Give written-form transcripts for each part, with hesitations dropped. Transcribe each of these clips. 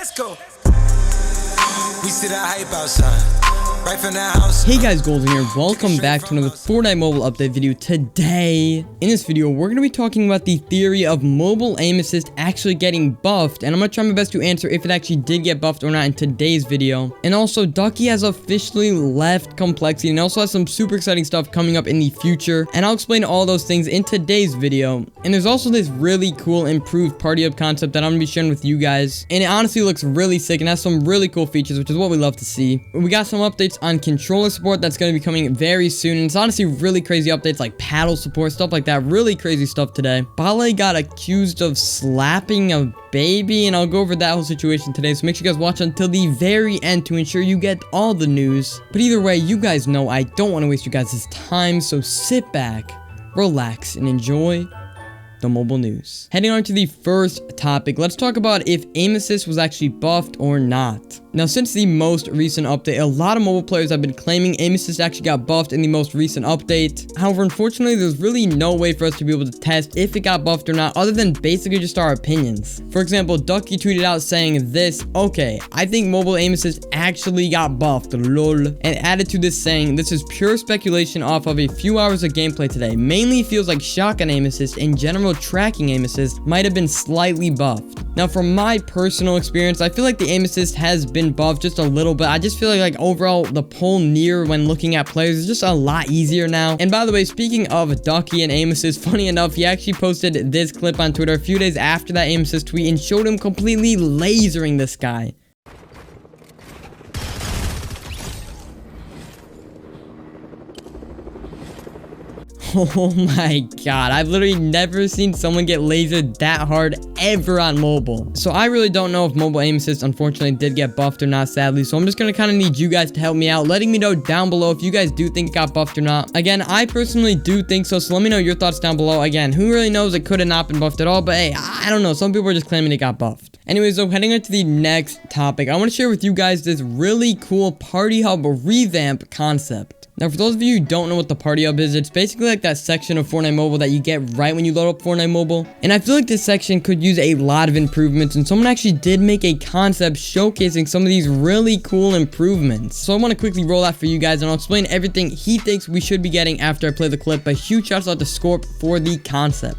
Let's go. We see the hype outside. Right from the house. Hey guys, Golden here. Welcome back to another Fortnite Mobile update video. Today, in this video, we're going to be talking about the theory of mobile aim assist actually getting buffed. And I'm going to try my best to answer if it actually did get buffed or not in today's video. And also, Ducky has officially left Complexity and also has some super exciting stuff coming up in the future. And I'll explain all those things in today's video. And there's also this really cool improved party up concept that I'm going to be sharing with you guys. And it honestly looks really sick and has some really cool features, which is what we love to see. We got some updates on controller support that's going to be coming very soon, and it's honestly really crazy updates like paddle support, stuff like that. Really crazy stuff today. Balle got accused of slapping a baby, and I'll go over that whole situation today, so make sure you guys watch until the very end to ensure you get all the news. But either way, you guys know I don't want to waste you guys' time, so sit back, relax, and enjoy the mobile news. Heading on to the first topic, let's talk about if aim assist was actually buffed or not. Now, since the most recent update, a lot of mobile players have been claiming aim assist actually got buffed in the most recent update. However, unfortunately, there's really no way for us to be able to test if it got buffed or not, other than basically just our opinions. For example, Ducky tweeted out saying this: "Okay, I think mobile aim assist actually got buffed, lol," and added to this saying, "This is pure speculation off of a few hours of gameplay today. Mainly feels like shotgun aim assist and general tracking aim assist might have been slightly buffed." Now, from my personal experience, I feel like the aim assist has been buffed just a little bit. I just feel like overall the pull near when looking at players is just a lot easier now. And by the way, speaking of Ducky and aim assist, funny enough, he actually posted this clip on Twitter a few days after that aim assist tweet and showed him completely lasering this guy. Oh my god, I've literally never seen someone get lasered that hard ever on mobile. So I really don't know if mobile aim assist unfortunately did get buffed or not, sadly. So I'm just gonna kind of need you guys to help me out, letting me know down below if you guys do think it got buffed or not. Again, I personally do think so, so let me know your thoughts down below. Again, who really knows? It could have not been buffed at all, but hey, I don't know. Some people are just claiming it got buffed. Anyways, so heading on to the next topic, I want to share with you guys this really cool Party Hub Revamp concept. Now, for those of you who don't know what the Party Hub is, it's basically like that section of Fortnite Mobile that you get right when you load up Fortnite Mobile. And I feel like this section could use a lot of improvements, and someone actually did make a concept showcasing some of these really cool improvements. So I want to quickly roll that for you guys, and I'll explain everything he thinks we should be getting after I play the clip. But huge shouts out to Scorp for the concept.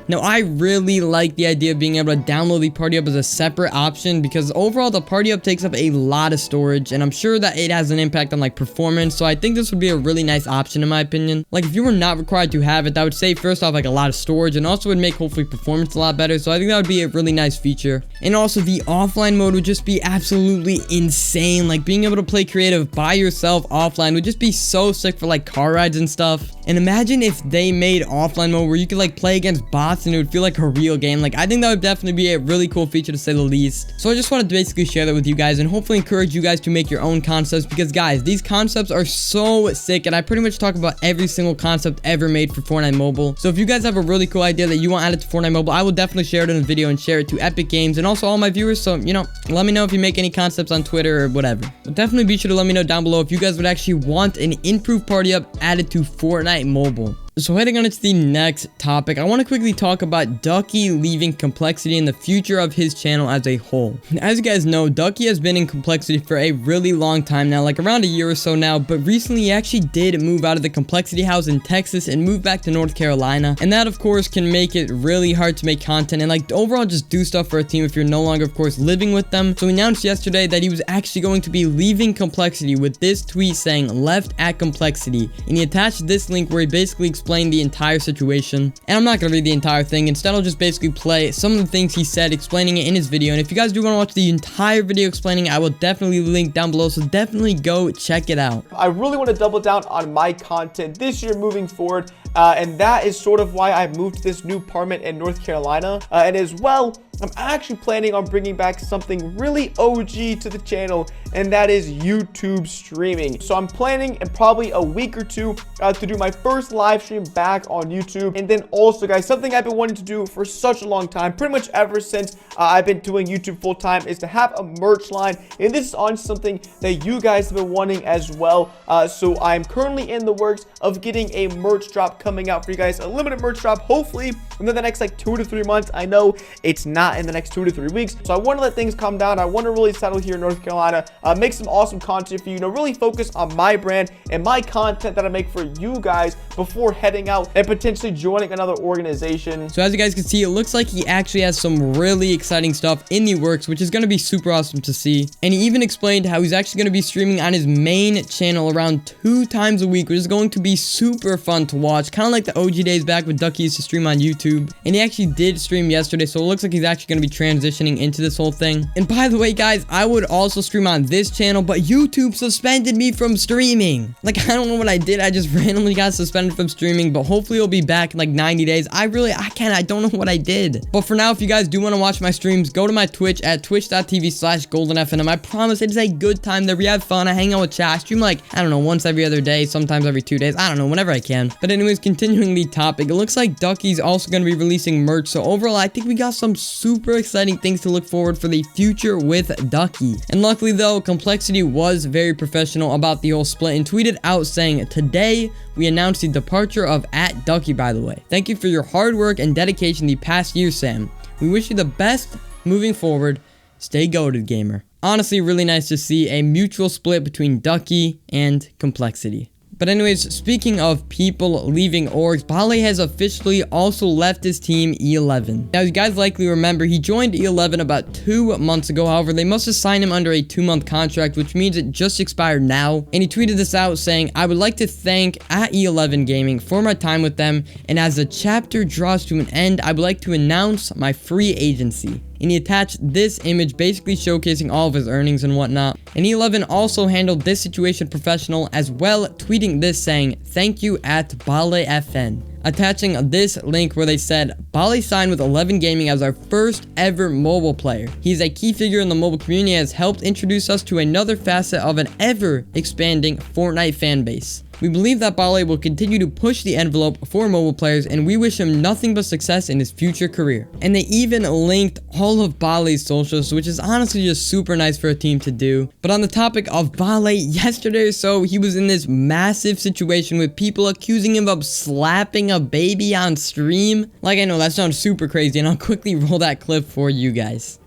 Now, I really like the idea of being able to download the Party Hub as a separate option, because overall the Party Hub takes up a lot of storage, and I'm sure that it has an impact on like performance. So I think this would be a really nice option in my opinion. Like, if you were not required to have it, that would save first off like a lot of storage, and also would make hopefully performance a lot better. So I think that would be a really nice feature. And also the offline mode would just be absolutely insane. Like, being able to play creative by yourself offline would just be so sick for like car rides and stuff. And imagine if they made offline mode where you could like play against bots and it would feel like a real game. Like, I think that would definitely be a really cool feature to say the least. So I just wanted to basically share that with you guys and hopefully encourage you guys to make your own concepts, because guys, these concepts are so sick, and I pretty much talk about every single concept ever made for Fortnite Mobile. So if you guys have a really cool idea that you want added to Fortnite Mobile, I will definitely share it in a video and share it to Epic Games and also all my viewers. So, you know, let me know if you make any concepts on Twitter or whatever. But definitely be sure to let me know down below if you guys would actually want an improved Party Hub added to Fortnite Mobile. So heading on to the next topic, I want to quickly talk about Ducky leaving Complexity and the future of his channel as a whole. As you guys know, Ducky has been in Complexity for a really long time now, like around a year or so now, but recently he actually did move out of the Complexity house in Texas and move back to North Carolina. And that of course can make it really hard to make content and like overall just do stuff for a team if you're no longer of course living with them. So he announced yesterday that he was actually going to be leaving Complexity with this tweet saying "left at Complexity," and he attached this link where he basically explained explain the entire situation. And I'm not gonna read the entire thing. Instead, I'll just basically play some of the things he said, explaining it in his video. And if you guys do want to watch the entire video explaining it, I will definitely link down below, so definitely go check it out. I really want to double down on my content this year moving forward, and that is sort of why I moved to this new apartment in North Carolina. And as well, I'm actually planning on bringing back something really OG to the channel, and that is YouTube streaming. So I'm planning in probably a week or two to do my first live stream back on YouTube. And then also, guys, something I've been wanting to do for such a long time, pretty much ever since I've been doing YouTube full time, is to have a merch line. And this is on something that you guys have been wanting as well. So I'm currently in the works of getting a merch drop coming out for you guys, a limited merch drop, hopefully within the next like 2 to 3 months. I know it's not in the next 2 to 3 weeks, so I want to let things calm down. I want to really settle here in North Carolina, make some awesome content for you, really focus on my brand and my content that I make for you guys before heading out and potentially joining another organization. So as you guys can see, it looks like he actually has some really exciting stuff in the works, which is going to be super awesome to see. And he even explained how he's actually going to be streaming on his main channel around 2 times a week, which is going to be super fun to watch, kind of like the OG days back when Ducky used to stream on YouTube. And he actually did stream yesterday, so it looks like he's actually going to be transitioning into this whole thing. And by the way, guys, I would also stream on this channel, but YouTube suspended me from streaming. Like, I don't know what I did. I just randomly got suspended from streaming, but hopefully it'll be back in like 90 days. I don't know what I did. But for now, if you guys do want to watch my streams, go to my Twitch at twitch.tv/goldenfnm. I promise it is a good time there. We have fun. I hang out with chat. I stream like, I don't know, once every other day, sometimes every 2 days. I don't know, whenever I can. But anyways, continuing the topic, it looks like Ducky's also going to be releasing merch. So overall, I think we got some super exciting things to look forward for the future with Ducky. And luckily though, Complexity was very professional about the whole split and tweeted out saying, "Today we announced the departure of @Ducky, by the way. Thank you for your hard work and dedication the past year, Sam. We wish you the best moving forward. Stay goated, gamer." Honestly, really nice to see a mutual split between Ducky and Complexity. But anyways, speaking of people leaving orgs, Balle has officially also left his team E11. Now, you guys likely remember, he joined E11 about 2 months ago. However, they must have signed him under a 2-month contract, which means it just expired now. And he tweeted this out saying, "I would like to thank @E11 Gaming for my time with them. And as the chapter draws to an end, I would like to announce my free agency." And he attached this image basically showcasing all of his earnings and whatnot. And E11 also handled this situation professional as well, tweeting this saying, "Thank you @BalleFN." Attaching this link where they said, "Balle signed with 11 Gaming as our first ever mobile player. He's a key figure in the mobile community and has helped introduce us to another facet of an ever expanding Fortnite fan base. We believe that Balle will continue to push the envelope for mobile players, and we wish him nothing but success in his future career." And they even linked all of Balle's socials, which is honestly just super nice for a team to do. But on the topic of Balle, yesterday or so, he was in this massive situation with people accusing him of slapping a baby on stream. Like, I know that sounds super crazy, and I'll quickly roll that clip for you guys.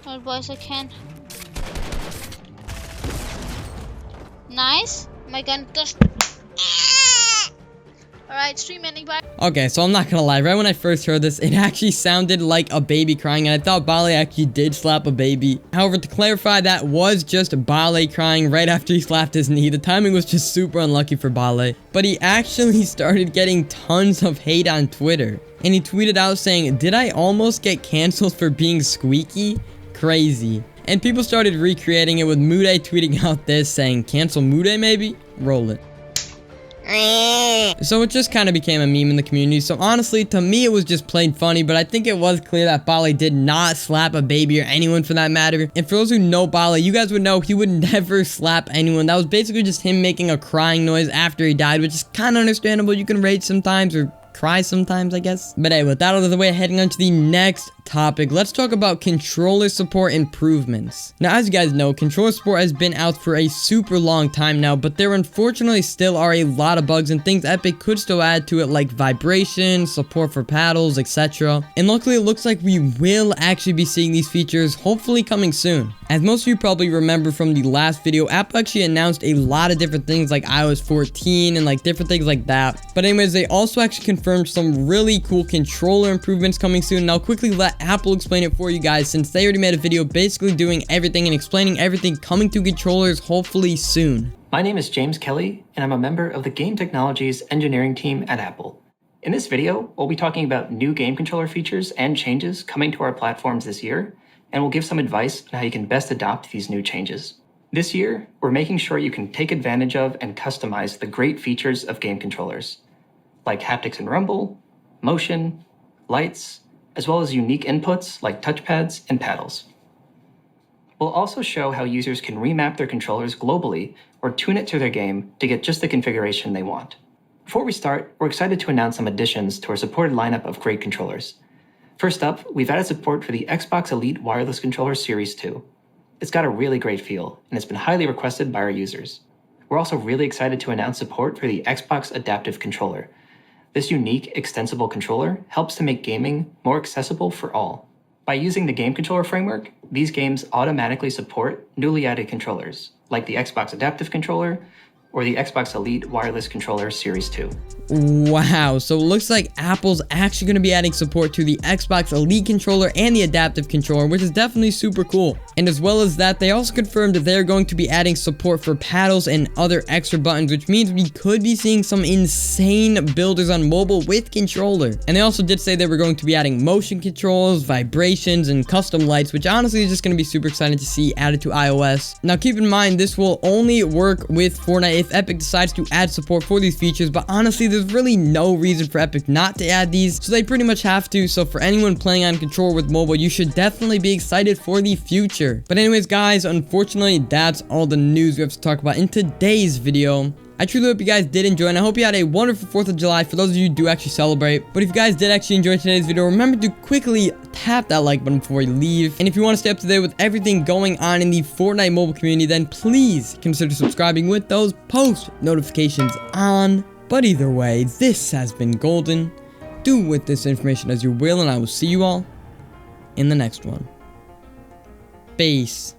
Alright, boys, I can. Nice. My gun just. Alright, stream anybody. Okay, so I'm not gonna lie, right when I first heard this, it actually sounded like a baby crying, and I thought Balle actually did slap a baby. However, to clarify, that was just Balle crying right after he slapped his knee. The timing was just super unlucky for Balle. But he actually started getting tons of hate on Twitter. And he tweeted out saying, "Did I almost get canceled for being squeaky? Crazy." And people started recreating it with Mude tweeting out this saying, "Cancel Mude maybe? Roll it." So it just kind of became a meme in the community. So honestly, to me, it was just plain funny, but I think it was clear that Balle did not slap a baby or anyone for that matter. And for those who know Balle, you guys would know he would never slap anyone. That was basically just him making a crying noise after he died, which is kind of understandable. You can rage sometimes or cry sometimes, I guess. But hey, with that out of the way, heading on to the next topic, let's talk about controller support improvements. Now, as you guys know, controller support has been out for a super long time now, but there unfortunately still are a lot of bugs and things Epic could still add to it, like vibration, support for paddles, etc. And luckily, it looks like we will actually be seeing these features hopefully coming soon. As most of you probably remember from the last video, Apple actually announced a lot of different things like iOS 14 and like different things like that. But anyways, they also actually confirmed some really cool controller improvements coming soon, and I'll quickly let Apple explain it for you guys since they already made a video basically doing everything and explaining everything coming to controllers hopefully soon. My name is James Kelly, and I'm a member of the Game Technologies Engineering team at Apple. In this video, we'll be talking about new game controller features and changes coming to our platforms this year, and we'll give some advice on how you can best adopt these new changes. This year, we're making sure you can take advantage of and customize the great features of game controllers, like haptics and rumble, motion, lights, as well as unique inputs like touchpads and paddles. We'll also show how users can remap their controllers globally or tune it to their game to get just the configuration they want. Before we start, we're excited to announce some additions to our supported lineup of great controllers. First up, we've added support for the Xbox Elite Wireless Controller Series 2. It's got a really great feel, and it's been highly requested by our users. We're also really excited to announce support for the Xbox Adaptive Controller. This unique, extensible controller helps to make gaming more accessible for all. By using the game controller framework, these games automatically support newly added controllers, like the Xbox Adaptive Controller or the Xbox Elite Wireless Controller Series 2. Wow, so it looks like Apple's actually going to be adding support to the Xbox Elite controller and the adaptive controller, which is definitely super cool. And as well as that, they also confirmed that they're going to be adding support for paddles and other extra buttons, which means we could be seeing some insane builders on mobile with controller. And they also did say they were going to be adding motion controls, vibrations, and custom lights, which honestly is just going to be super exciting to see added to iOS. Now keep in mind, this will only work with Fortnite if Epic decides to add support for these features, but honestly there's really no reason for Epic not to add these, so they pretty much have to. So for anyone playing on controller with mobile, you should definitely be excited for the future. But anyways guys, unfortunately that's all the news we have to talk about in today's video. I truly hope you guys did enjoy, and I hope you had a wonderful 4th of July for those of you who do actually celebrate. But if you guys did actually enjoy today's video, remember to quickly tap that like button before you leave. And if you want to stay up to date with everything going on in the Fortnite mobile community, then please consider subscribing with those post notifications on. But either way, this has been golden. Do with this information as you will, and I will see you all in the next one. Peace.